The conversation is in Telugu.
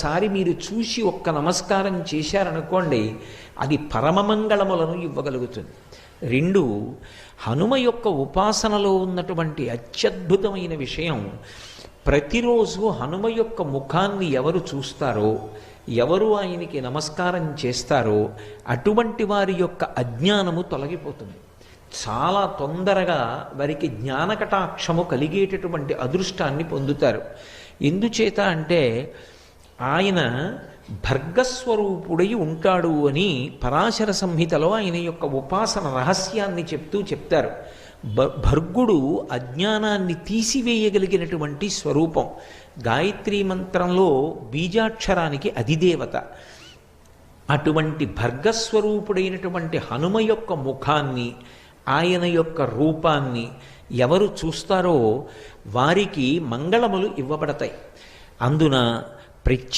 సారి మీరు చూసి ఒక్క నమస్కారం చేశారనుకోండి, అది పరమమంగళములను ఇవ్వగలుగుతుంది. రెండు, హనుమ యొక్క ఉపాసనలో ఉన్నటువంటి అత్యద్భుతమైన విషయం, ప్రతిరోజు హనుమ యొక్క ముఖాన్ని ఎవరు చూస్తారో, ఎవరు ఆయనకి నమస్కారం చేస్తారో అటువంటి వారి యొక్క అజ్ఞానము తొలగిపోతుంది. చాలా తొందరగా వారికి జ్ఞానకటాక్షము కలిగేటటువంటి అదృష్టాన్ని పొందుతారు. ఎందుచేత అంటే ఆయన భర్గస్వరూపుడై ఉంటాడు అని పరాశర సంహితలో ఆయన యొక్క ఉపాసన రహస్యాన్ని చెప్తారు. భర్గుడు అజ్ఞానాన్ని తీసివేయగలిగినటువంటి స్వరూపం. గాయత్రీ మంత్రంలో బీజాక్షరానికి అధిదేవత. అటువంటి భర్గస్వరూపుడైనటువంటి హనుమ యొక్క ముఖాన్ని, ఆయన యొక్క రూపాన్ని ఎవరు చూస్తారో వారికి మంగళములు ఇవ్వబడతాయి. అందున ప్రత్యేక